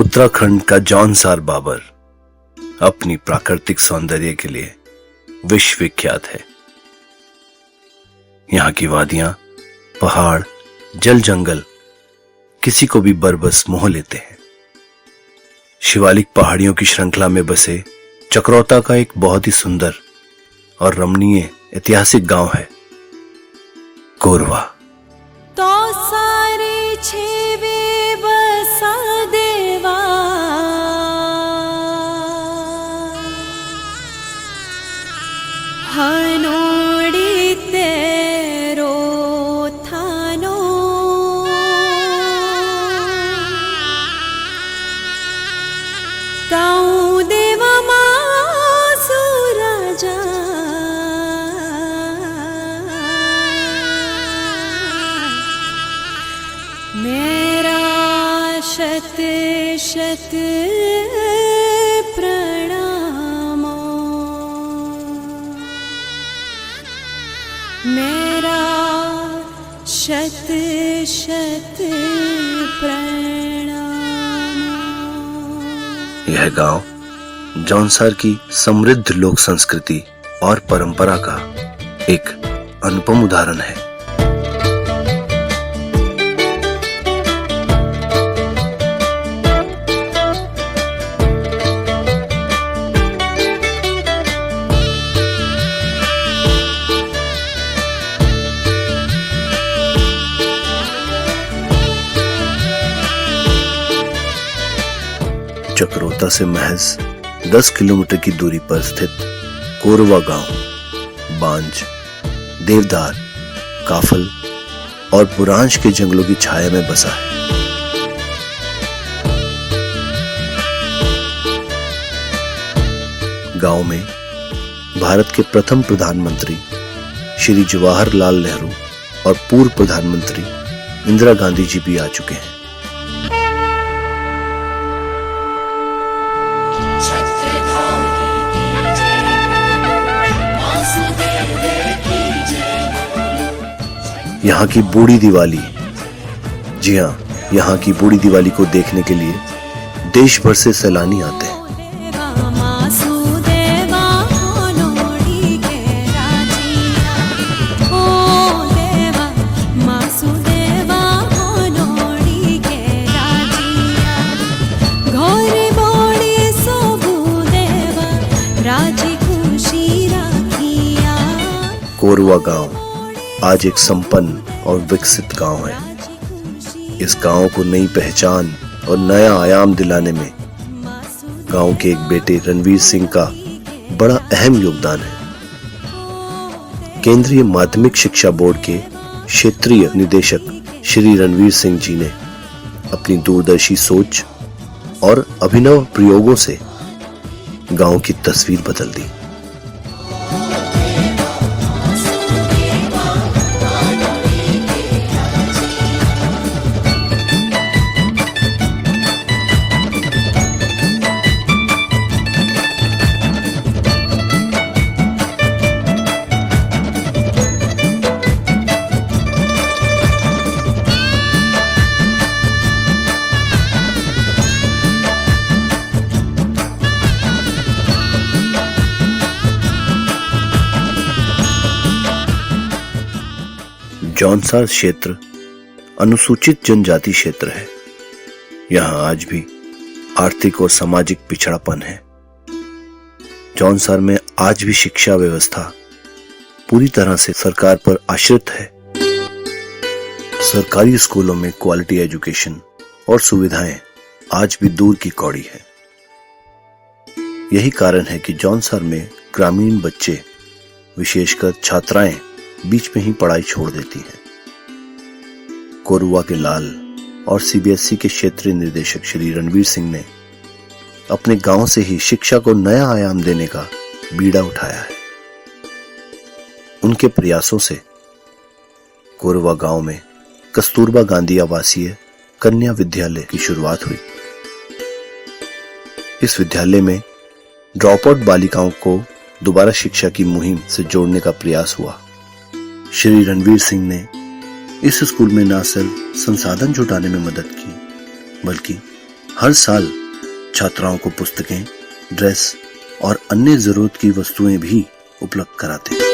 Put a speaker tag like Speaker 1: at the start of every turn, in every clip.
Speaker 1: उत्तराखंड का जौनसार बाबर अपनी प्राकृतिक सौंदर्य के लिए विश्व विख्यात है। यहाँ की वादियां, पहाड़, जल जंगल किसी को भी बरबस मोह लेते हैं। शिवालिक पहाड़ियों की श्रृंखला में बसे चक्रोता का एक बहुत ही सुंदर और रमणीय ऐतिहासिक गांव है कोरवा।
Speaker 2: तो सारे छेवे बसा देवा हनोड़ी तेरो थानो गाँव देवा मासू राजा मेरा शत शत प्रणामो मेरा शत शत प्रणामो।
Speaker 1: यह गांव जौनसार की समृद्ध लोक संस्कृति और परंपरा का एक अनुपम उदाहरण है। चक्रोता से महज 10 किलोमीटर की दूरी पर स्थित कोरवा गांव बांज, देवदार, काफल और बुरांश के जंगलों की छाया में बसा है। गांव में भारत के प्रथम प्रधानमंत्री श्री जवाहरलाल नेहरू और पूर्व प्रधानमंत्री इंदिरा गांधी जी भी आ चुके हैं। यहाँ की बूढ़ी दिवाली, जी हाँ, यहाँ की बूढ़ी दिवाली को देखने के लिए देश भर से सैलानी आते हैं। कोरवा गांव आज एक संपन्न और विकसित गांव है। इस गांव को नई पहचान और नया आयाम दिलाने में गांव के एक बेटे रणवीर सिंह का बड़ा अहम योगदान है। केंद्रीय माध्यमिक शिक्षा बोर्ड के क्षेत्रीय निदेशक श्री रणवीर सिंह जी ने अपनी दूरदर्शी सोच और अभिनव प्रयोगों से गांव की तस्वीर बदल दी। जौनसार क्षेत्र अनुसूचित जनजाति क्षेत्र है। यहाँ आज भी आर्थिक और सामाजिक पिछड़ापन है। जौनसार में आज भी शिक्षा व्यवस्था पूरी तरह से सरकार पर आश्रित है। सरकारी स्कूलों में क्वालिटी एजुकेशन और सुविधाएं आज भी दूर की कौड़ी है। यही कारण है कि जौनसार में ग्रामीण बच्चे, विशेषकर छात्राएं, बीच में ही पढ़ाई छोड़ देती हैं। कोरवा के लाल और सीबीएसई के क्षेत्रीय निदेशक श्री रणवीर सिंह ने अपने गांव से ही शिक्षा को नया आयाम देने का बीड़ा उठाया है। उनके प्रयासों से कोरवा गांव में कस्तूरबा गांधी आवासीय कन्या विद्यालय की शुरुआत हुई। इस विद्यालय में ड्रॉप आउट बालिकाओं को दोबारा शिक्षा की मुहिम से जोड़ने का प्रयास हुआ। श्री रणवीर सिंह ने इस स्कूल में न सिर्फ संसाधन जुटाने में मदद की, बल्कि हर साल छात्राओं को पुस्तकें, ड्रेस और अन्य जरूरत की वस्तुएं भी उपलब्ध कराते हैं।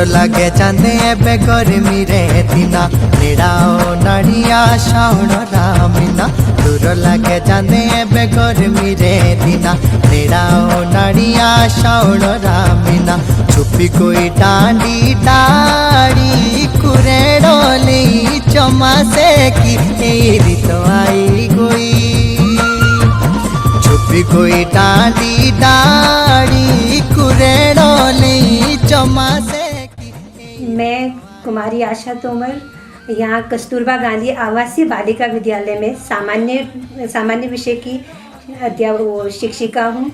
Speaker 3: लगे जाने एबे गर्मी रे दिना नेड़ाओ नड़िया शाउण रामिना दूर लगे जाने एबे गर्मी रे दिना नेड़ाओ नड़िया शाउण रामिना छुपी कोई डांडी डाड़ी कुरे डोली चमासे की एरी तो आई कोई छुपी कोई डांडी डाड़ी कुरे डोली चमासे।
Speaker 4: मैं कुमारी आशा तोमर यहाँ कस्तूरबा गांधी आवासीय बालिका विद्यालय में सामान्य विषय की शिक्षिका हूँ।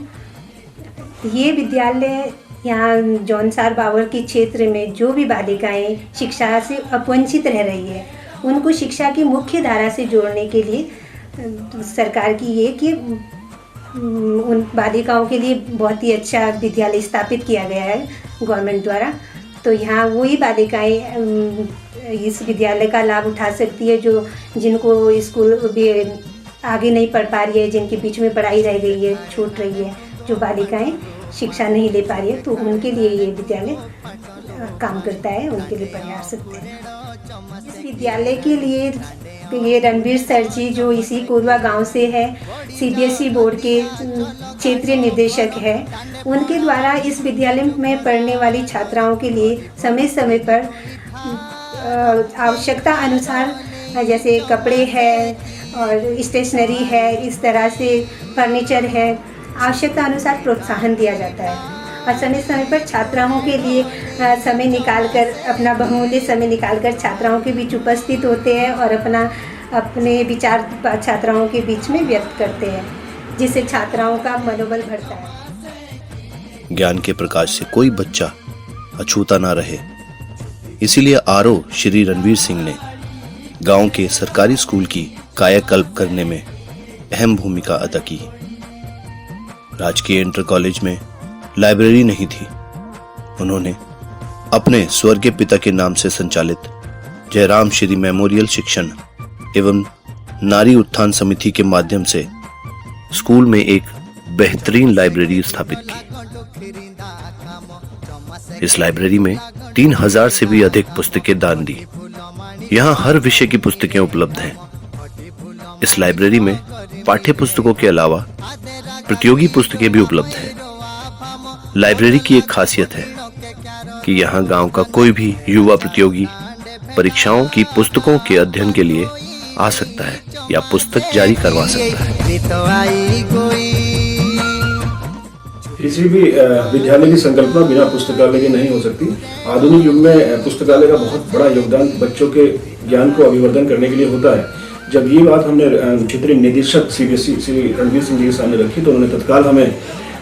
Speaker 4: ये विद्यालय यहाँ जौनसार बावर के क्षेत्र में जो भी बालिकाएं शिक्षा से अपवंचित रह रही है उनको शिक्षा की मुख्य धारा से जोड़ने के लिए सरकार की ये कि उन बालिकाओं के लिए बहुत ही अच्छा विद्यालय स्थापित किया गया है गवर्नमेंट द्वारा। तो यहाँ वही बालिकाएं इस विद्यालय का लाभ उठा सकती है जो जिनको स्कूल भी आगे नहीं पढ़ पा रही है, जिनके बीच में पढ़ाई रह गई है, छूट रही है, जो बालिकाएं शिक्षा नहीं ले पा रही है, तो उनके लिए ये विद्यालय काम करता है, उनके लिए पढ़ा सकते हैं। इस विद्यालय के लिए ये रणवीर सर जी जो इसी कोरवा गांव से है, सीबीएसई बोर्ड के क्षेत्रीय निदेशक है, उनके द्वारा इस विद्यालय में पढ़ने वाली छात्राओं के लिए समय समय पर आवश्यकता अनुसार जैसे कपड़े है और स्टेशनरी है, इस तरह से फर्नीचर है, आवश्यकता अनुसार प्रोत्साहन दिया जाता है। और समय समय पर छात्राओं के लिए समय निकालकर अपना बहुमूल्य समय निकालकर छात्राओं के बीच उपस्थित होते हैं और अपने विचार छात्राओं के बीच में व्यक्त करते हैं, जिससे छात्राओं का मनोबल बढ़ता है।
Speaker 1: ज्ञान के प्रकाश से कोई बच्चा अछूता ना रहे, इसीलिए आरओ श्री रणवीर सिंह ने गांव के सरकारी स्कूल की कायाकल्प करने में अहम भूमिका अदा की। राजकीय इंटर कॉलेज में लाइब्रेरी नहीं थी। उन्होंने अपने स्वर्गीय पिता के नाम से संचालित जयराम श्री मेमोरियल शिक्षण एवं नारी उत्थान समिति के माध्यम से स्कूल में एक बेहतरीन लाइब्रेरी स्थापित की। इस लाइब्रेरी में 3000 से भी अधिक पुस्तकें दान दी। यहाँ हर विषय की पुस्तकें उपलब्ध हैं। इस लाइब्रेरी में पाठ्य पुस्तकों के अलावा प्रतियोगी पुस्तकें भी उपलब्ध हैं। लाइब्रेरी की एक खासियत है कि यहाँ गांव का कोई भी युवा प्रतियोगी परीक्षाओं की पुस्तकों के अध्ययन के लिए आ सकता है या पुस्तक जारी करवा सकता है।
Speaker 5: किसी भी विद्यालय की संकल्पना बिना पुस्तकालय की नहीं हो सकती। आधुनिक युग में पुस्तकालय का बहुत बड़ा योगदान बच्चों के ज्ञान को अभिवर्धन करने के लिए होता है। जब ये बात हमने क्षेत्रीय निदेशक सीबीएसई श्री रणवीर सिंह जी के सामने रखी तो उन्होंने तत्काल हमें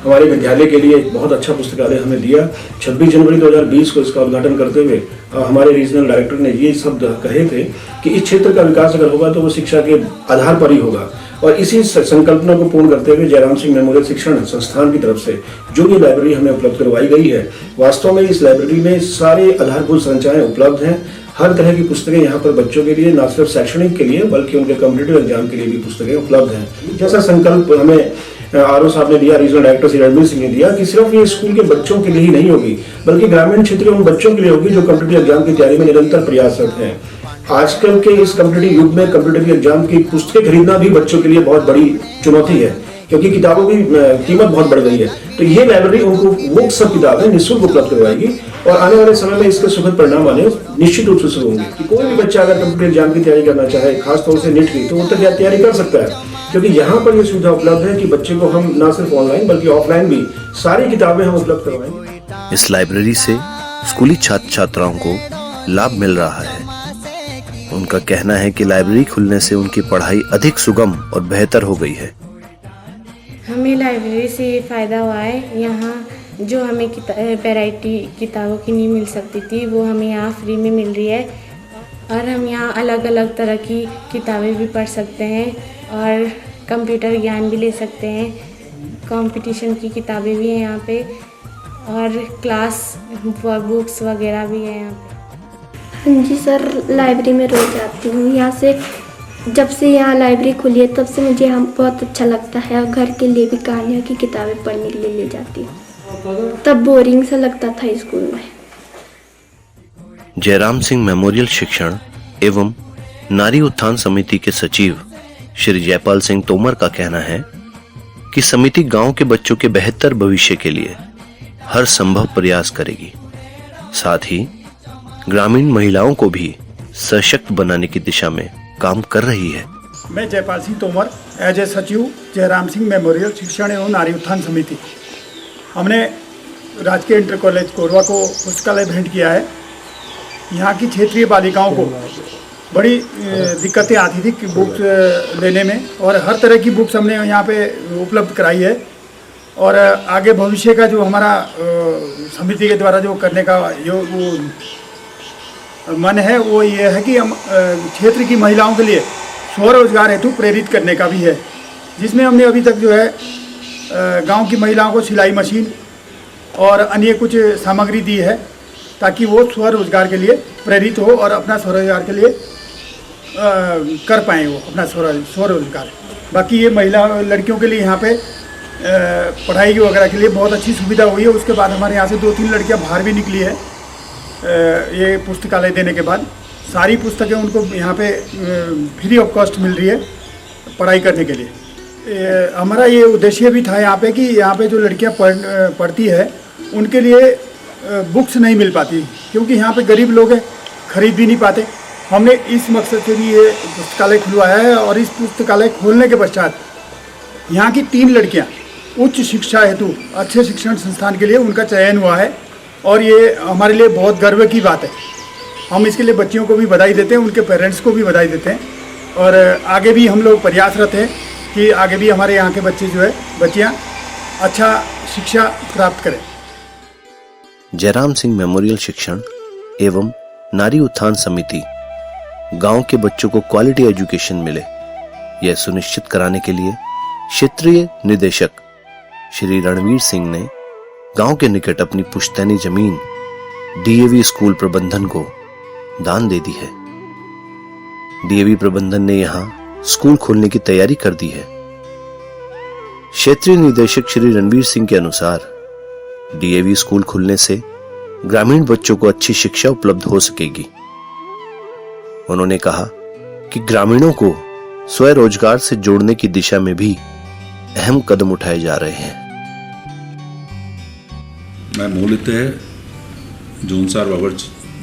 Speaker 5: हमारे विद्यालय के लिए एक बहुत अच्छा पुस्तकालय हमें दिया। 26 जनवरी 2020 को इसका उद्घाटन करते हुए हमारे रीजनल डायरेक्टर ने ये शब्द कहे थे कि इस क्षेत्र का विकास अगर होगा तो वो शिक्षा के आधार पर ही होगा। और इसी संकल्पना को पूर्ण करते हुए जयराम सिंह मेमोरियल शिक्षण संस्थान की तरफ से जो ये लाइब्रेरी हमें उपलब्ध करवाई गई है, वास्तव में इस लाइब्रेरी में सारे आधारभूत संरचनाएं उपलब्ध हैं। हर तरह की पुस्तकें यहाँ पर बच्चों के लिए, न सिर्फ शैक्षणिक के लिए बल्कि उनके कॉम्पिटिटिव एग्जाम के लिए भी पुस्तकें उपलब्ध हैं। जैसा संकल्प हमें आरओ साहब ने दिया, रीजनल डायरेक्टर श्री रणवीर सिंह ने दिया कि सिर्फ ये स्कूल के बच्चों के लिए ही नहीं होगी बल्कि ग्रामीण क्षेत्र उन बच्चों के लिए होगी जो कॉम्पिटिटिव एग्जाम की तैयारी में निरंतर प्रयासरत हैं। आजकल के इस कॉम्पिटिटिव युग में कॉम्पिटिटिव एग्जाम की पुस्तकें खरीदना भी बच्चों के लिए बहुत बड़ी चुनौती है क्योंकि किताबों की कीमत बहुत बढ़ गई है। तो ये लाइब्रेरी उनको वो सब किताबें निःशुल्क उपलब्ध करवाएगी और आने वाले समय में इसके सुखद परिणाम आने निश्चित रूप से शुरू होंगे कि कोई भी बच्चा अगर कॉम्पिटिटिव एग्जाम की तैयारी करना चाहे, खासतौर से नीट की, तो वो तैयारी कर सकता है क्योंकि यहाँ पर ये सुविधा उपलब्ध है कि बच्चे को हम न सिर्फ ऑनलाइन बल्कि ऑफलाइन भी सारी किताबें हम उपलब्ध करवाएंगे।
Speaker 1: इस लाइब्रेरी से स्कूली छात्र छात्राओं को लाभ मिल रहा है। उनका कहना है कि लाइब्रेरी खुलने से उनकी पढ़ाई अधिक सुगम और बेहतर हो गई है।
Speaker 6: हमें लाइब्रेरी से ये फ़ायदा हुआ है, यहाँ जो हमें वैरायटी किताबों की नहीं मिल सकती थी वो हमें यहाँ फ्री में मिल रही है और हम यहाँ अलग अलग तरह की किताबें भी पढ़ सकते हैं और कंप्यूटर ज्ञान भी ले सकते हैं। कंपटीशन की किताबें भी हैं यहाँ पे और क्लास बुक्स वगैरह भी हैं यहाँ पे।
Speaker 7: हाँ जी सर, लाइब्रेरी में रोज आती हूँ। यहाँ से जब से यहाँ लाइब्रेरी खुली है तब से मुझे यहाँ बहुत अच्छा लगता है और घर के लिए भी कहानियों की किताबें पढ़ने के लिए ले जाती हूँ। तब बोरिंग सा लगता था स्कूल में।
Speaker 1: जयराम सिंह मेमोरियल शिक्षण एवं नारी उत्थान समिति के सचिव श्री जयपाल सिंह तोमर का कहना है कि समिति गांव के बच्चों के बेहतर भविष्य के लिए हर संभव प्रयास करेगी, साथ ही ग्रामीण महिलाओं को भी सशक्त बनाने की दिशा में काम कर रही है।
Speaker 8: मैं जयपाल सिंह तोमर एज ए सचिव जयराम सिंह मेमोरियल शिक्षण एवं नारी उत्थान समिति। हमने राजकीय इंटर कॉलेज कोरबा को पुस्तकालय भेंट किया है। यहाँ की क्षेत्रीय बालिकाओं को बड़ी दिक्कतें आती थी बुक्स लेने में और हर तरह की बुक्स हमने यहाँ पे उपलब्ध कराई है और आगे भविष्य का जो हमारा समिति के द्वारा जो करने का वो मन है वो ये है कि हम क्षेत्र की महिलाओं के लिए स्वरोजगार हेतु प्रेरित करने का भी है, जिसमें हमने अभी तक जो है गांव की महिलाओं को सिलाई मशीन और अन्य कुछ सामग्री दी है ताकि वो स्वरोजगार के लिए प्रेरित हो और अपना स्वरोजगार के लिए कर पाएँ वो अपना स्वरोजगार। बाकी ये महिला लड़कियों के लिए यहाँ पे पढ़ाई वगैरह के लिए बहुत अच्छी सुविधा हुई है। उसके बाद हमारे यहाँ से 2-3 लड़कियाँ बाहर भी निकली है। ये पुस्तकालय देने के बाद सारी पुस्तकें उनको यहाँ पे फ्री ऑफ कॉस्ट मिल रही है पढ़ाई करने के लिए। हमारा ये उद्देश्य भी था यहाँ पे कि यहाँ पे जो लड़कियाँ पढ़ती है उनके लिए बुक्स नहीं मिल पाती क्योंकि यहाँ पे गरीब लोग हैं, खरीद भी नहीं पाते। हमने इस मकसद से भी ये पुस्तकालय खुलवाया है और इस पुस्तकालय खोलने के पश्चात यहाँ की 3 लड़कियाँ उच्च शिक्षा हेतु अच्छे शिक्षण संस्थान के लिए उनका चयन हुआ है और ये हमारे लिए बहुत गर्व की बात है। हम इसके लिए बच्चियों को भी बधाई देते हैं, उनके पेरेंट्स को भी बधाई देते हैं और आगे भी हम लोग प्रयासरत हैं कि आगे भी हमारे यहाँ के बच्चे जो है बच्चियाँ अच्छा शिक्षा प्राप्त करें।
Speaker 1: जयराम सिंह मेमोरियल शिक्षण एवं नारी उत्थान समिति गांव के बच्चों को क्वालिटी एजुकेशन मिले, यह सुनिश्चित कराने के लिए क्षेत्रीय निदेशक श्री रणवीर सिंह ने गांव के निकट अपनी पुश्तैनी जमीन डीएवी स्कूल प्रबंधन को दान दे दी है। डीएवी प्रबंधन ने यहां स्कूल खोलने की तैयारी कर दी है। क्षेत्रीय निदेशक श्री रणवीर सिंह के अनुसार डीएवी स्कूल खुलने से ग्रामीण बच्चों को अच्छी शिक्षा उपलब्ध हो सकेगी। उन्होंने कहा कि ग्रामीणों को स्वरोजगार से जोड़ने की दिशा में भी अहम कदम उठाए जा रहे हैं।
Speaker 9: मैं मूलतः जूनसार बाबर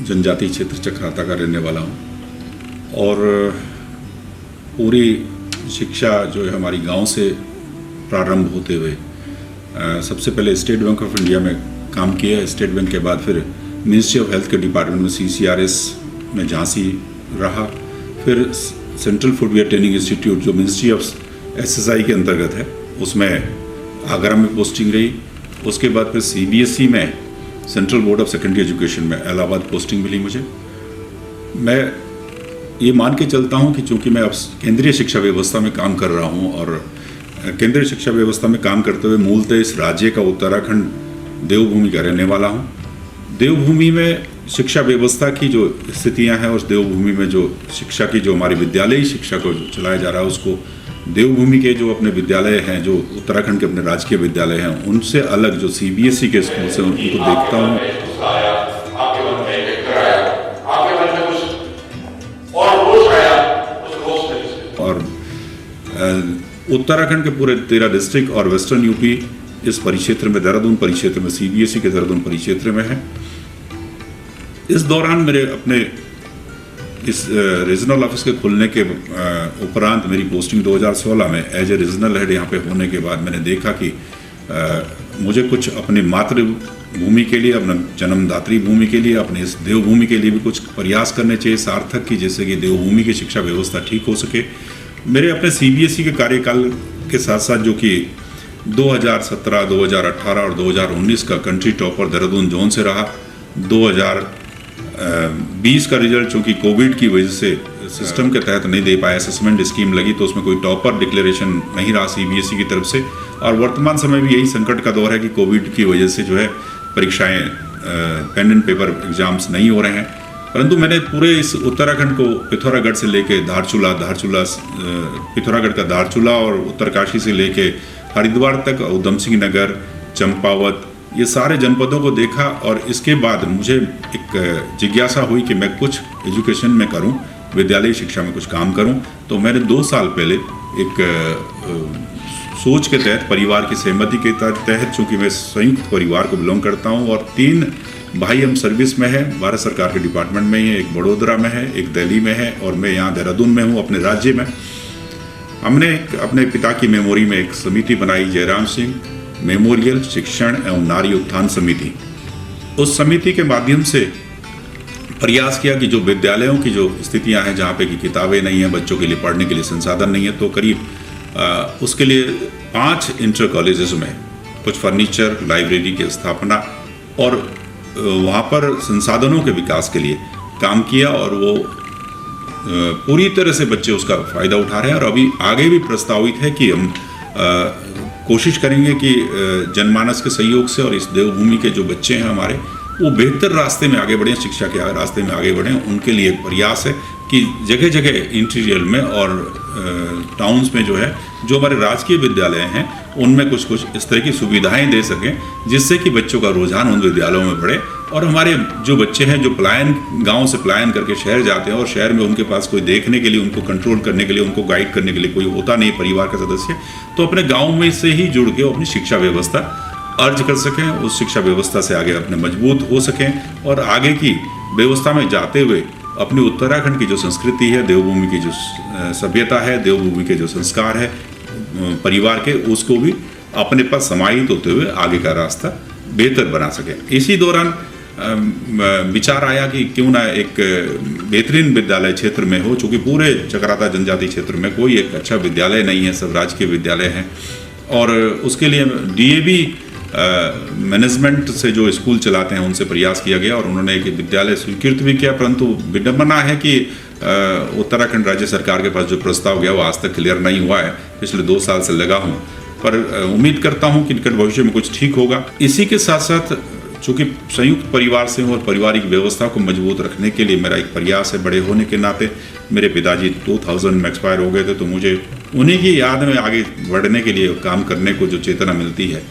Speaker 9: जनजातीय क्षेत्र चक्राता का रहने वाला हूँ और पूरी शिक्षा जो है हमारी गांव से प्रारंभ होते हुए सबसे पहले स्टेट बैंक ऑफ इंडिया में काम किया। स्टेट बैंक के बाद फिर मिनिस्ट्री ऑफ हेल्थ के डिपार्टमेंट में CCRS में झांसी रहा, फिर सेंट्रल फुटवेयर ट्रेनिंग इंस्टीट्यूट जो मिनिस्ट्री ऑफ SSI के अंतर्गत है उसमें आगरा में पोस्टिंग रही। उसके बाद फिर CBSE में central board of secondary education में इलाहाबाद पोस्टिंग मिली मुझे। मैं ये मान के चलता हूँ कि चूँकि मैं अब केंद्रीय शिक्षा व्यवस्था में काम कर रहा हूँ और केंद्रीय शिक्षा व्यवस्था में काम करते हुए मूलतः इस राज्य का उत्तराखंड देवभूमि का रहने वाला हूँ। देवभूमि में शिक्षा व्यवस्था की जो स्थितियाँ हैं, उस देवभूमि में जो शिक्षा की जो हमारी विद्यालयी शिक्षा को चलाया जा रहा है उसको देवभूमि के जो अपने विद्यालय हैं, जो उत्तराखंड के अपने राजकीय विद्यालय हैं, उनसे अलग जो CBSE के स्कूल से उनको देखता हूँ। और उत्तराखंड के पूरे 13 डिस्ट्रिक्ट और वेस्टर्न यूपी इस परिक्षेत्र में, देहरादून परिक्षेत्र में, CBSE के देहरादून परिक्षेत्र में है। इस दौरान मेरे अपने इस रीजनल ऑफिस के खुलने के उपरांत मेरी पोस्टिंग 2016 में एज ए रीजनल हेड यहाँ पे होने के बाद मैंने देखा कि मुझे कुछ अपनी भूमि के लिए, अपना जन्मदात्री भूमि के लिए, अपने इस देवभूमि के लिए भी कुछ प्रयास करने चाहिए सार्थक की, जिससे कि देवभूमि की शिक्षा व्यवस्था ठीक हो सके। मेरे अपने CBSE के कार्यकाल के साथ साथ जो कि 2017, 2018 और 2019 का कंट्री टॉपर देहरादून जोन से रहा, 2020 का रिजल्ट चूँकि कोविड की वजह से सिस्टम के तहत नहीं दे पाया, असेसमेंट स्कीम लगी तो उसमें कोई टॉपर डिक्लेरेशन नहीं रहा CBSE की तरफ से। और वर्तमान समय भी यही संकट का दौर है कि कोविड की वजह से जो है परीक्षाएं पेन एंड पेपर एग्जाम्स नहीं हो रहे हैं। परंतु मैंने पूरे इस उत्तराखंड को पिथौरागढ़ से लेके पिथौरागढ़ का धारचूला और उत्तरकाशी से लेके हरिद्वार तक, उधम सिंह नगर, चंपावत, ये सारे जनपदों को देखा। और इसके बाद मुझे एक जिज्ञासा हुई कि मैं कुछ एजुकेशन में करूं, विद्यालय शिक्षा में कुछ काम करूं। तो मैंने 2 साल पहले एक सोच के तहत, परिवार की सहमति के तहत, चूँकि मैं संयुक्त परिवार को बिलोंग करता हूं और 3 भाई हम सर्विस में हैं, भारत सरकार के डिपार्टमेंट में ही है, एक बड़ोदरा में है, एक दिल्ली में है और मैं यहाँ देहरादून में हूँ अपने राज्य में। हमने अपने पिता की मेमोरी में एक समिति बनाई, जयराम सिंह मेमोरियल शिक्षण एवं नारी उत्थान समिति। उस समिति के माध्यम से प्रयास किया कि जो विद्यालयों की जो स्थितियां हैं, जहाँ पे कि किताबें नहीं हैं, बच्चों के लिए पढ़ने के लिए संसाधन नहीं है, तो करीब उसके लिए 5 इंटर कॉलेजेस में कुछ फर्नीचर, लाइब्रेरी की स्थापना और वहाँ पर संसाधनों के विकास के लिए काम किया। और वो पूरी तरह से बच्चे उसका फ़ायदा उठा रहे हैं। और अभी आगे भी प्रस्तावित है कि हम कोशिश करेंगे कि जनमानस के सहयोग से और इस देवभूमि के जो बच्चे हैं हमारे, वो बेहतर रास्ते में आगे बढ़ें, शिक्षा के रास्ते में आगे बढ़ें। उनके लिए प्रयास है कि जगह जगह इंटीरियर में और टाउन्स में जो है, जो हमारे राजकीय विद्यालय हैं, उनमें कुछ कुछ इस तरह की सुविधाएं दे सकें, जिससे कि बच्चों का रुझान उन विद्यालयों में बढ़े। और हमारे जो बच्चे हैं जो गांव से पलायन करके शहर जाते हैं और शहर में उनके पास कोई देखने के लिए, उनको कंट्रोल करने के लिए, उनको गाइड करने के लिए कोई होता नहीं परिवार का सदस्य, तो अपने गाँव में से ही जुड़ के अपनी शिक्षा व्यवस्था अर्ज कर सकें, उस शिक्षा व्यवस्था से आगे अपने मजबूत हो सकें और आगे की व्यवस्था में जाते हुए अपनी उत्तराखंड की जो संस्कृति है, देवभूमि की जो सभ्यता है, देवभूमि के जो संस्कार है परिवार के, उसको भी अपने पास समाहित होते हुए आगे का रास्ता बेहतर बना सके। इसी दौरान विचार आया कि क्यों ना एक बेहतरीन विद्यालय क्षेत्र में हो, चूँकि पूरे चक्राता जनजाति क्षेत्र में कोई एक अच्छा विद्यालय नहीं है, सब राजकीय विद्यालय हैं। और उसके लिए DAV मैनेजमेंट से जो स्कूल चलाते हैं उनसे प्रयास किया गया और उन्होंने एक विद्यालय स्वीकृत भी किया। परंतु विडंबना है कि उत्तराखंड राज्य सरकार के पास जो प्रस्ताव गया वो आज तक क्लियर नहीं हुआ है। पिछले 2 साल से लगा हूँ, पर उम्मीद करता हूँ कि निकट भविष्य में कुछ ठीक होगा। इसी के साथ साथ चूँकि संयुक्त परिवार से हूँ और पारिवारिक व्यवस्था को मजबूत रखने के लिए मेरा एक प्रयास है। बड़े होने के नाते मेरे पिताजी 2000 में एक्सपायर हो गए थे, तो मुझे उन्हीं की याद में आगे बढ़ने के लिए, काम करने को जो चेतना मिलती है,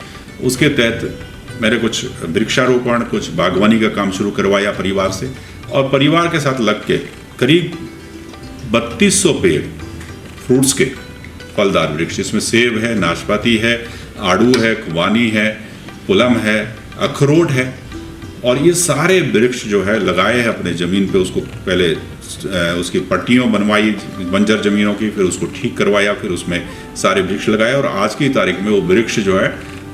Speaker 9: उसके तहत मैंने कुछ वृक्षारोपण, कुछ बागवानी का काम शुरू करवाया परिवार से। और परिवार के साथ लग के करीब 3200 पेड़ फ्रूट्स के फलदार वृक्ष, इसमें सेब है, नाशपाती है, आड़ू है, खुबानी है, पुलम है, अखरोट है, और ये सारे वृक्ष जो है लगाए हैं अपने ज़मीन पे। उसको पहले उसकी पट्टियों बनवाई बंजर ज़मीनों की, फिर उसको ठीक करवाया, फिर उसमें सारे वृक्ष लगाए और आज की तारीख में वो वृक्ष जो है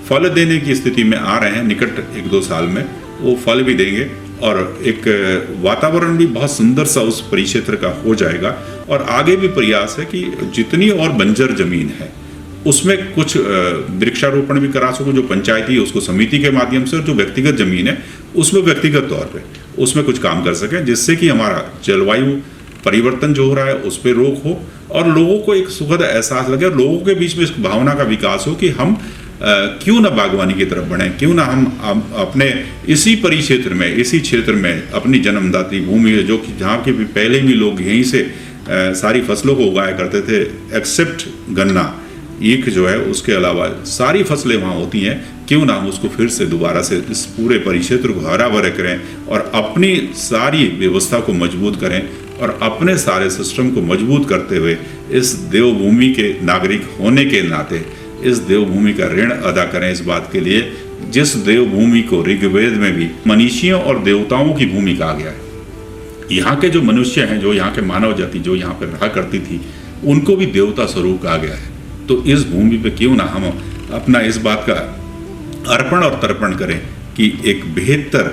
Speaker 9: फल देने की स्थिति में आ रहे हैं। निकट 1-2 साल में वो फल भी देंगे और एक वातावरण भी बहुत सुंदर सा उस परिक्षेत्र का हो जाएगा। और आगे भी प्रयास है कि जितनी और बंजर ज़मीन है उसमें कुछ वृक्षारोपण भी करा सकूं, जो पंचायती है उसको समिति के माध्यम से, और जो व्यक्तिगत ज़मीन है उसमें व्यक्तिगत तौर पे उसमें कुछ काम कर सकें, जिससे कि हमारा जलवायु परिवर्तन जो हो रहा है उस पर रोक हो और लोगों को एक सुखद एहसास लगे और लोगों के बीच में इस भावना का विकास हो कि हम क्यों ना बागवानी की तरफ बढ़ें, क्यों ना हम अपने इसी परिक्षेत्र में, इसी क्षेत्र में अपनी जन्मदात्री भूमि है, जो कि जहाँ के भी पहले भी लोग यहीं से सारी फसलों को उगाया करते थे, एक्सेप्ट गन्ना, ईख जो है, उसके अलावा सारी फसलें वहाँ होती हैं, क्यों ना हम उसको फिर से दोबारा से इस पूरे परिक्षेत्र को हरा भरा करें और अपनी सारी व्यवस्था को मजबूत करें और अपने सारे सिस्टम को मजबूत करते हुए इस देवभूमि के नागरिक होने के नाते इस देवभूमि का ऋण अदा करें, इस बात के लिए जिस देवभूमि को ऋग्वेद में भी मनीषियों और देवताओं की भूमि कहा गया है। यहाँ के जो मनुष्य हैं, जो यहाँ के मानव जाति जो यहाँ पर रहा करती थी, उनको भी देवता स्वरूप कहा गया है। तो इस भूमि पे क्यों ना हम अपना इस बात का अर्पण और तर्पण करें कि एक बेहतर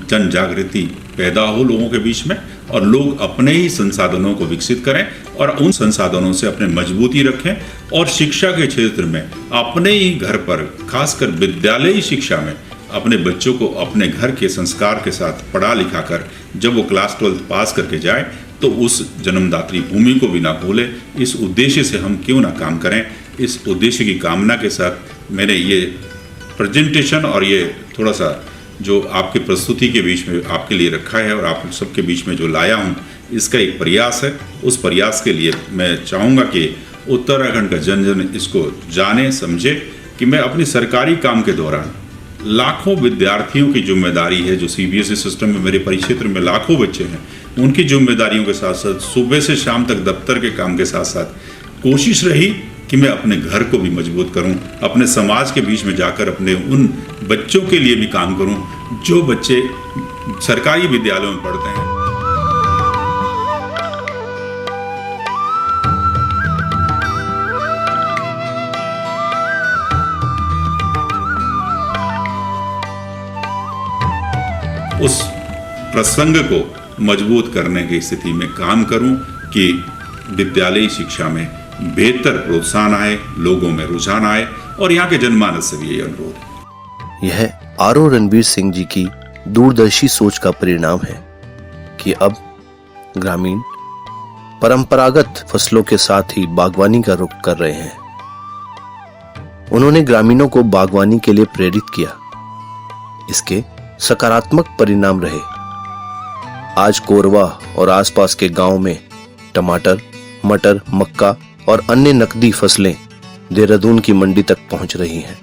Speaker 9: जन जागृति पैदा हो लोगों के बीच में और लोग अपने ही संसाधनों को विकसित करें और उन संसाधनों से अपने मजबूती रखें और शिक्षा के क्षेत्र में अपने ही घर पर, खासकर विद्यालयी शिक्षा में, अपने बच्चों को अपने घर के संस्कार के साथ पढ़ा लिखा कर जब वो क्लास 12 पास करके जाए तो उस जन्मदात्री भूमि को भी ना भूले। इस उद्देश्य से हम क्यों ना काम करें। इस उद्देश्य की कामना के साथ मैंने ये प्रेजेंटेशन और ये थोड़ा सा जो आपके प्रस्तुति के बीच में आपके लिए रखा है और आप सबके बीच में जो लाया हूँ, इसका एक प्रयास है। उस प्रयास के लिए मैं चाहूँगा कि उत्तराखंड का जन जन इसको जाने समझे कि मैं अपनी सरकारी काम के दौरान लाखों विद्यार्थियों की जिम्मेदारी है, जो CBSE सिस्टम में मेरे परिक्षेत्र में लाखों बच्चे हैं, उनकी जिम्मेदारियों के साथ साथ सुबह से शाम तक दफ्तर के काम के साथ साथ कोशिश रही कि मैं अपने घर को भी मजबूत करूं, अपने समाज के बीच में जाकर अपने उन बच्चों के लिए भी काम करूं जो बच्चे सरकारी विद्यालयों में पढ़ते हैं। उस प्रसंग को मजबूत करने की स्थिति में काम करूं कि विद्यालयी शिक्षा में बेहतर प्रोत्साहन आए, लोगों में रुझान आए और यहाँ के जनमानस से भी यही अनुरोध।
Speaker 1: यह आरओ रणवीर सिंह जी की दूरदर्शी सोच का परिणाम है कि अब ग्रामीण परंपरागत फसलों के साथ ही बागवानी का रुख कर रहे हैं। उन्होंने ग्रामीणों को बागवानी के लिए प्रेरित किया। इसके सकारात्मक परिणाम रहे। आज कोरवा और आसपास के गांव में टमाटर, मटर, मक्का और अन्य नकदी फसलें देहरादून की मंडी तक पहुंच रही हैं।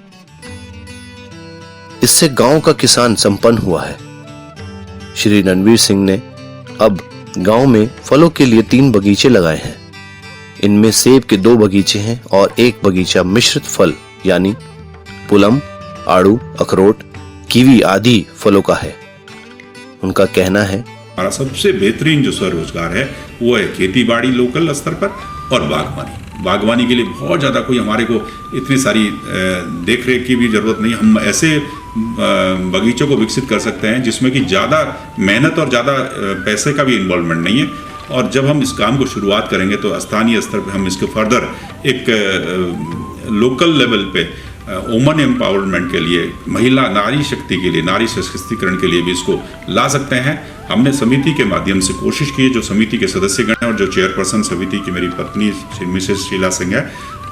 Speaker 1: इससे गांव का किसान संपन्न हुआ है। श्री रणवीर सिंह ने अब गांव में फलों के लिए 3 बगीचे लगाए हैं। इनमें सेब के 2 बगीचे हैं और 1 बगीचा मिश्रित फल यानी पुलम, आड़ू, अखरोट, कीवी आदि फलों का है। उनका कहना है
Speaker 9: हमारा सबसे बेहतरीन जो स्वरोजगार है वो है खेती बाड़ी लोकल स्तर पर और बागवानी। बागवानी के लिए बहुत ज़्यादा कोई हमारे को इतनी सारी देख रेख की भी ज़रूरत नहीं। हम ऐसे बगीचों को विकसित कर सकते हैं जिसमें कि ज़्यादा मेहनत और ज़्यादा पैसे का भी इन्वॉल्वमेंट नहीं है। और जब हम इस काम को शुरुआत करेंगे तो स्थानीय स्तर पर हम इसको फर्दर एक लोकल लेवल पे वुमन एम्पावरमेंट के लिए, महिला नारी शक्ति के लिए, नारी सशक्तिकरण के लिए भी इसको ला सकते हैं। हमने समिति के माध्यम से कोशिश की है, जो समिति के सदस्यगण हैं और जो चेयरपर्सन समिति की मेरी पत्नी मिसेस शीला सिंह है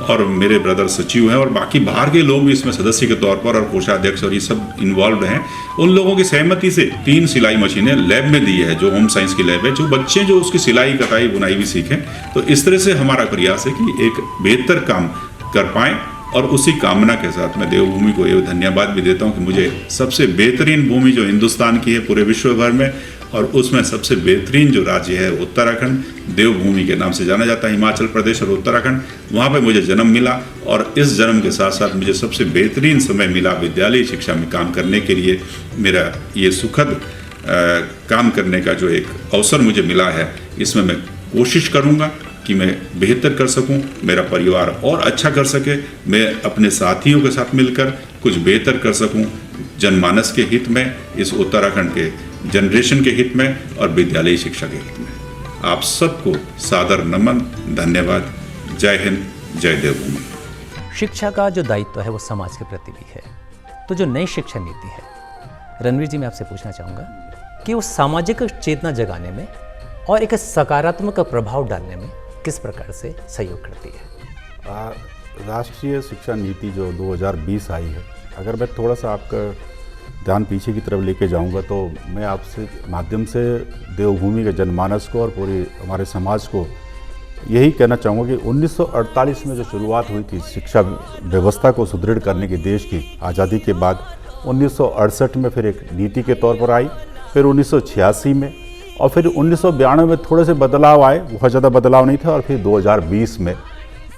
Speaker 9: और मेरे ब्रदर सचिव हैं और बाकी बाहर के लोग भी इसमें सदस्य के तौर पर और कोषाध्यक्ष और ये सब इन्वॉल्व हैं। उन लोगों की सहमति से 3 सिलाई मशीनें लैब में दी है, जो होम साइंस की लैब है, जो बच्चे जो उसकी सिलाई, कटाई, बुनाई भी सीखें। तो इस तरह से हमारा प्रयास है कि एक बेहतर काम कर पाएँ। और उसी कामना के साथ मैं देवभूमि को ये धन्यवाद भी देता हूँ कि मुझे सबसे बेहतरीन भूमि जो हिंदुस्तान की है पूरे विश्व भर में, और उसमें सबसे बेहतरीन जो राज्य है उत्तराखंड, देवभूमि के नाम से जाना जाता है, हिमाचल प्रदेश और उत्तराखंड, वहाँ पे मुझे जन्म मिला। और इस जन्म के साथ साथ मुझे सबसे बेहतरीन समय मिला विद्यालयी शिक्षा में काम करने के लिए। मेरा ये सुखद काम करने का जो एक अवसर मुझे मिला है, इसमें मैं कोशिश करूँगा कि मैं बेहतर कर सकूं, मेरा परिवार और अच्छा कर सके, मैं अपने साथियों के साथ मिलकर कुछ बेहतर कर सकूं जनमानस के हित में, इस उत्तराखंड के जनरेशन के हित में और विद्यालयी शिक्षा के हित में। आप सबको सादर नमन, धन्यवाद। जय हिंद, जय देवभूमि।
Speaker 10: शिक्षा का जो दायित्व है वो समाज के प्रति भी है। तो जो नई शिक्षा नीति है, रणवीर जी मैं आपसे पूछना चाहूँगा कि वो सामाजिक चेतना जगाने में और एक सकारात्मक प्रभाव डालने में किस प्रकार से सहयोग करती है।
Speaker 11: राष्ट्रीय शिक्षा नीति जो 2020 आई है, अगर मैं थोड़ा सा आपका ध्यान पीछे की तरफ लेके जाऊंगा तो मैं आपसे माध्यम से देवभूमि के जनमानस को और पूरी हमारे समाज को यही कहना चाहूँगा कि 1948 में जो शुरुआत हुई थी शिक्षा व्यवस्था को सुदृढ़ करने की देश की आज़ादी के बाद, 1968 में फिर एक नीति के तौर पर आई, फिर 1986 में और फिर 1992 में थोड़े से बदलाव आए, बहुत ज़्यादा बदलाव नहीं था, और फिर 2020 में।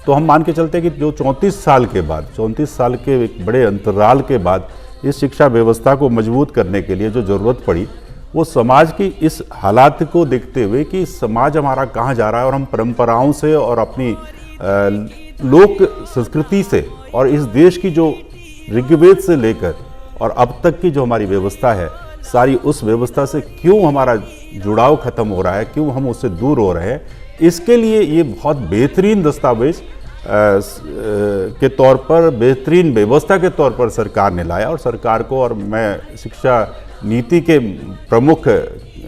Speaker 11: तो हम मान के चलते हैं कि जो 34 साल के बाद, 34 साल के एक बड़े अंतराल के बाद इस शिक्षा व्यवस्था को मजबूत करने के लिए जो ज़रूरत पड़ी, वो समाज की इस हालात को देखते हुए कि समाज हमारा कहाँ जा रहा है और हम परंपराओं से और अपनी लोक संस्कृति से और इस देश की जो ऋग्वेद से लेकर और अब तक की जो हमारी व्यवस्था है, सारी उस व्यवस्था से क्यों हमारा जुड़ाव खत्म हो रहा है, क्यों हम उससे दूर हो रहे हैं, इसके लिए ये बहुत बेहतरीन दस्तावेज के तौर पर, बेहतरीन व्यवस्था के तौर पर सरकार ने लाया। और सरकार को, और मैं शिक्षा नीति के प्रमुख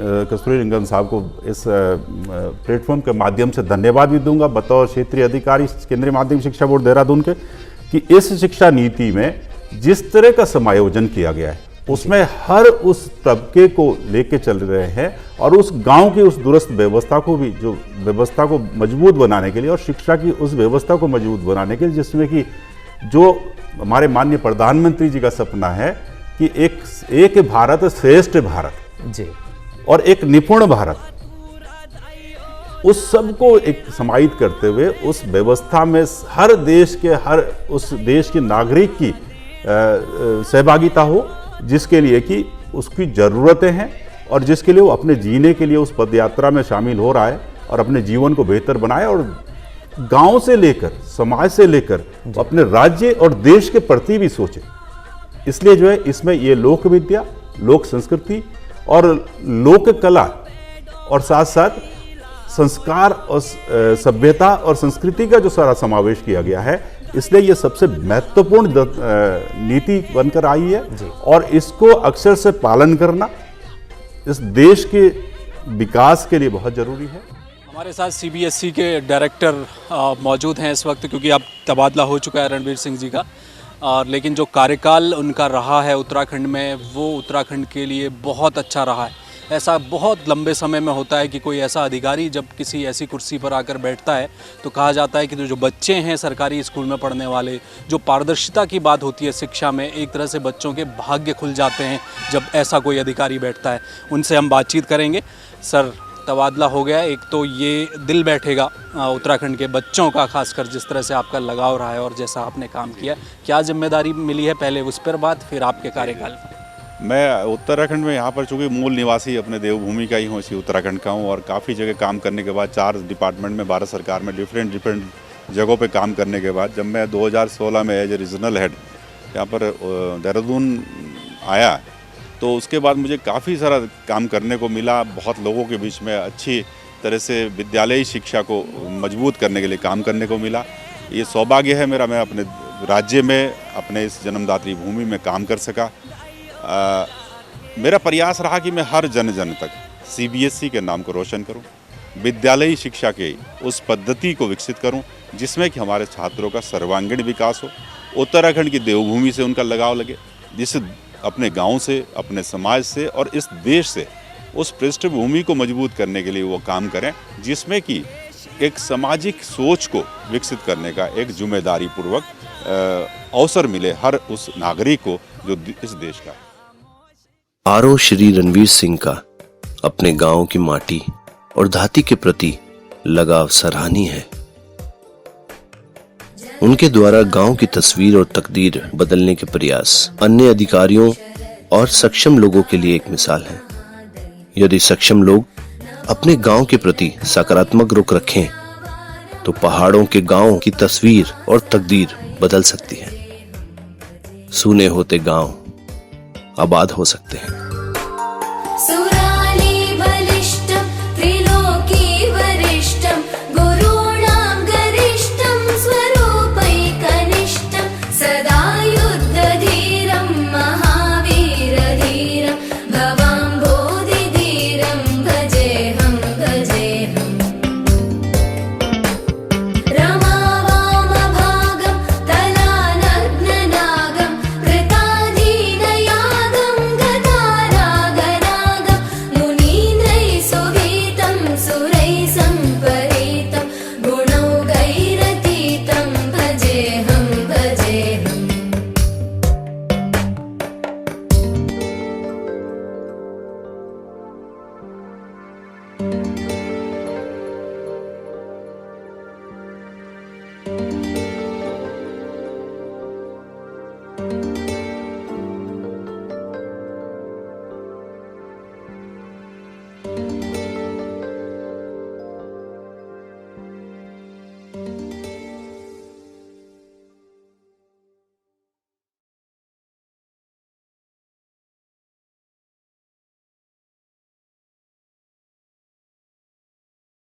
Speaker 11: कस्तूरीरंगन साहब को इस प्लेटफॉर्म के माध्यम से धन्यवाद भी दूंगा बतौर क्षेत्रीय अधिकारी केंद्रीय माध्यमिक शिक्षा बोर्ड देहरादून के, कि इस शिक्षा नीति में जिस तरह का समायोजन किया गया है उसमें हर उस तबके को लेके चल रहे हैं और उस गांव की उस दुरुस्त व्यवस्था को भी, जो व्यवस्था को मजबूत बनाने के लिए और शिक्षा की उस व्यवस्था को मजबूत बनाने के लिए, जिसमें कि जो हमारे माननीय प्रधानमंत्री जी का सपना है कि एक भारत श्रेष्ठ भारत
Speaker 10: जी,
Speaker 11: और एक निपुण भारत, उस सब को एक समाहित करते हुए उस व्यवस्था में हर देश के, हर उस देश के नागरिक की सहभागिता हो, जिसके लिए कि उसकी ज़रूरतें हैं और जिसके लिए वो अपने जीने के लिए उस पदयात्रा में शामिल हो रहा है और अपने जीवन को बेहतर बनाए और गांव से लेकर, समाज से लेकर अपने राज्य और देश के प्रति भी सोचे। इसलिए जो है इसमें ये लोक विद्या, लोक संस्कृति और लोक कला और साथ साथ संस्कार और सभ्यता और संस्कृति का जो सारा समावेश किया गया है, इसलिए ये सबसे महत्वपूर्ण नीति बनकर आई है और इसको अक्षर से पालन करना इस देश के विकास के लिए बहुत ज़रूरी है।
Speaker 12: हमारे साथ सीबीएसई के डायरेक्टर मौजूद हैं इस वक्त, क्योंकि अब तबादला हो चुका है रणवीर सिंह जी का, और लेकिन जो कार्यकाल उनका रहा है उत्तराखंड में, वो उत्तराखंड के लिए बहुत अच्छा रहा है। ऐसा बहुत लंबे समय में होता है कि कोई ऐसा अधिकारी जब किसी ऐसी कुर्सी पर आकर बैठता है तो कहा जाता है कि जो बच्चे हैं सरकारी स्कूल में पढ़ने वाले, जो पारदर्शिता की बात होती है शिक्षा में, एक तरह से बच्चों के भाग्य खुल जाते हैं जब ऐसा कोई अधिकारी बैठता है। उनसे हम बातचीत करेंगे। सर, तबादला हो गया, एक तो ये दिल बैठेगा उत्तराखंड के बच्चों का, खासकर जिस तरह से आपका लगाव रहा है और जैसा आपने काम किया, क्या जिम्मेदारी मिली है, पहले उस पर बात, फिर आपके कार्यकाल में।
Speaker 11: मैं उत्तराखंड में यहाँ पर चूँकि मूल निवासी अपने देवभूमि का ही हूँ, इसी उत्तराखंड का हूँ, और काफ़ी जगह काम करने के बाद 4 डिपार्टमेंट में भारत सरकार में डिफरेंट जगहों पे काम करने के बाद जब मैं 2016 में एज ए रीजनल हेड यहाँ पर देहरादून आया, तो उसके बाद मुझे काफ़ी सारा काम करने को मिला। बहुत लोगों के बीच में अच्छी तरह से विद्यालयी शिक्षा को मजबूत करने के लिए काम करने को मिला। ये सौभाग्य है मेरा, मैं अपने राज्य में, अपने इस जन्मदात्री भूमि में काम कर सका। मेरा प्रयास रहा कि मैं हर जन तक सीबीएसई के नाम को रोशन करूं, विद्यालयी शिक्षा के उस पद्धति को विकसित करूं जिसमें कि हमारे छात्रों का सर्वांगीण विकास हो, उत्तराखंड की देवभूमि से उनका लगाव लगे, जिससे अपने गांव से, अपने समाज से और इस देश से उस पृष्ठभूमि को मजबूत करने के लिए वो काम करें, जिसमें कि एक सामाजिक सोच को विकसित करने का एक जिम्मेदारी पूर्वक अवसर मिले हर उस नागरिक को जो इस देश का।
Speaker 1: आरओ श्री रणवीर सिंह का अपने गांव की माटी और धाती के प्रति लगाव सराहनीय है। उनके द्वारा गांव की तस्वीर और तकदीर बदलने के प्रयास अन्य अधिकारियों और सक्षम लोगों के लिए एक मिसाल है। यदि सक्षम लोग अपने गांव के प्रति सकारात्मक रुख रखें तो पहाड़ों के गांव की तस्वीर और तकदीर बदल सकती है। सूने होते गांव आबाद हो सकते हैं।